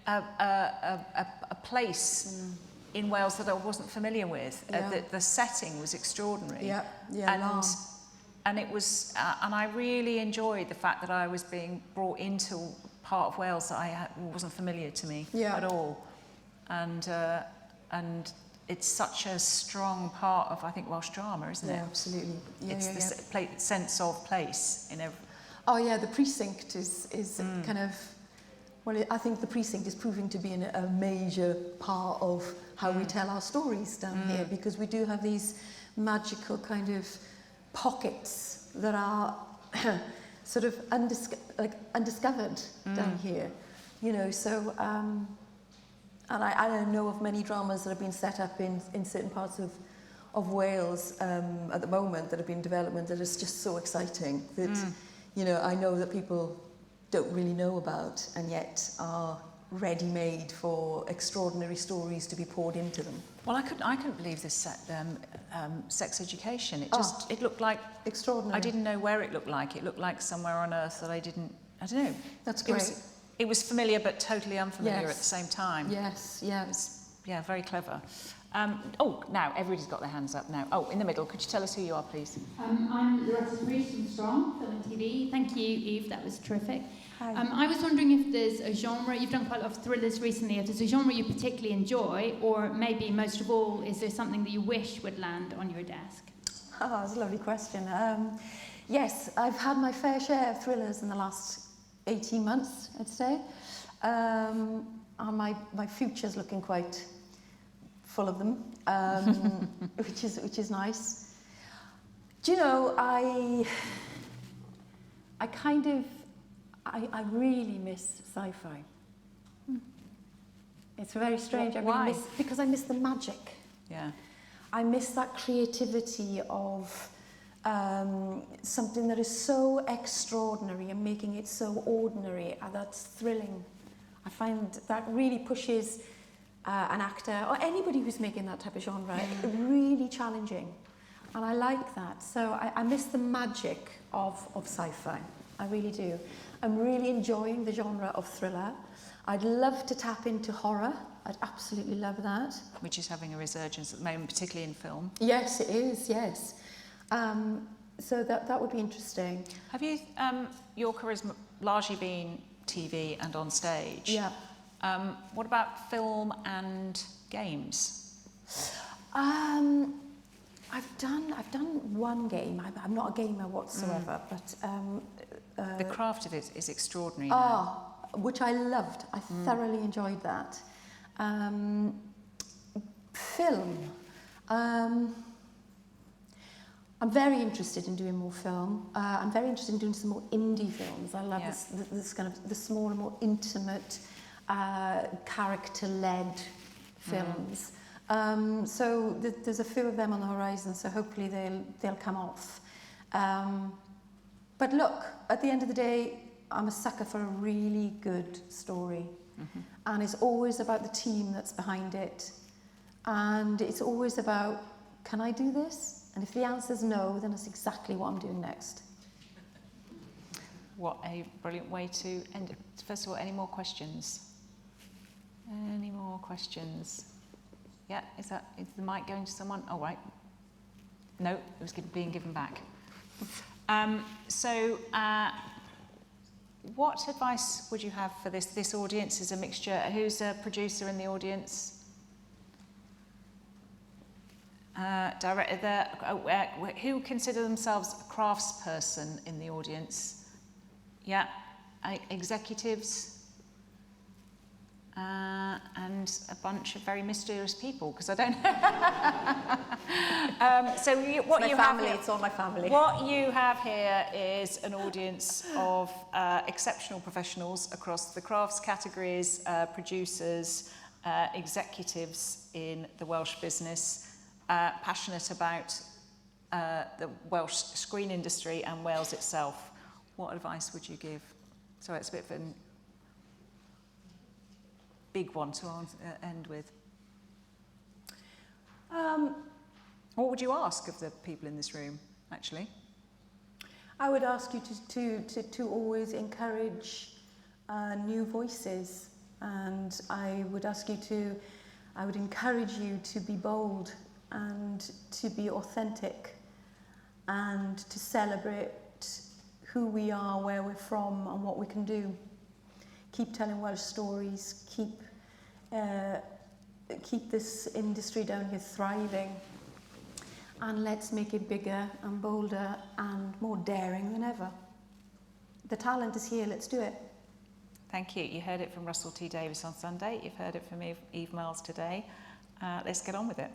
a place in Wales that I wasn't familiar with. Yeah. The setting was extraordinary. Yeah, And it was, and I really enjoyed the fact that I was being brought into part of Wales that wasn't familiar to me at all. And it's such a strong part of, I think, Welsh drama, isn't it? Yeah, absolutely. Yeah, It's the sense of place in every. Oh yeah, the precinct is kind of, well, I think the precinct is proving to be a major part of how we tell our stories down here, because we do have these magical kind of pockets that are sort of undiscovered down here, you know. So, and I don't know of many dramas that have been set up in certain parts of Wales at the moment that have been in development that is just so exciting that, you know, I know that people don't really know about and yet are ready-made for extraordinary stories to be poured into them. Well, I couldn't believe this sex education. It looked like extraordinary. I didn't know where it looked like. It looked like somewhere on earth that I don't know. That's great. It was familiar but totally unfamiliar at the same time. Yes, yes. Yeah, very clever. Now everybody's got their hands up now. Oh, in the middle. Could you tell us who you are, please? I'm Loretta Bruce from Strong, Film and TV. Thank you, Eve. That was terrific. Hi. I was wondering if there's a genre, you've done quite a lot of thrillers recently, if there's a genre you particularly enjoy, or maybe most of all, is there something that you wish would land on your desk? Oh, that's a lovely question. Yes, I've had my fair share of thrillers in the last 18 months, I'd say. And my future's looking quite full of them, which is nice. Do you know, I really miss sci-fi. It's very strange. Why? Because I miss the magic. Yeah. I miss that creativity of something that is so extraordinary and making it so ordinary. That's thrilling. I find that really pushes an actor or anybody who's making that type of genre really challenging. And I like that. So I miss the magic of sci-fi. I really do. I'm really enjoying the genre of thriller. I'd love to tap into horror. I'd absolutely love that. Which is having a resurgence at the moment, particularly in film. Yes, it is, yes. So that would be interesting. Have you, your career's largely been TV and on stage? Yeah. What about film and games? I've done one game. I'm not a gamer whatsoever, but The craft of it is extraordinary now. Which I loved. I thoroughly enjoyed that. Film. I'm very interested in doing more film. I'm very interested in doing some more indie films. I love this kind of the smaller, more intimate, character-led films. So there's a few of them on the horizon. So hopefully they'll come off. But look, at the end of the day, I'm a sucker for a really good story. And it's always about the team that's behind it. And it's always about, can I do this? And if the answer is no, then that's exactly what I'm doing next. What a brilliant way to end it. First of all, any more questions? Any more questions? Yeah, is the mic going to someone? Oh, right. No, it was being given back. What advice would you have for this? This audience is a mixture. Who's a producer in the audience? Director, who consider themselves a craftsperson in the audience? Yeah, executives, and a bunch of very mysterious people, because I don't know. It's all my family. What you have here is an audience of exceptional professionals across the crafts categories, producers, executives in the Welsh business, passionate about the Welsh screen industry and Wales itself. What advice would you give? Sorry, it's a bit of a big one to end with. What would you ask of the people in this room, actually? I would ask you to always encourage new voices, and I would encourage you to be bold and to be authentic and to celebrate who we are, where we're from, and what we can do. Keep telling Welsh stories, keep this industry down here thriving, and let's make it bigger and bolder and more daring than ever. The talent is here, let's do it. Thank you. You heard it from Russell T Davies on Sunday. You've heard it from Eve Myles today. Let's get on with it.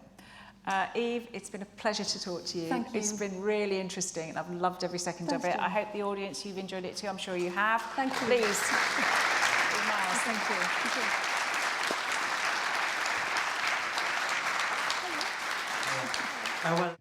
Eve, it's been a pleasure to talk to you. Thank you. It's been really interesting, and I've loved every second of it. I hope the audience, you've enjoyed it too. I'm sure you have. Thank you. Please. Eve Myles, thank you. Well,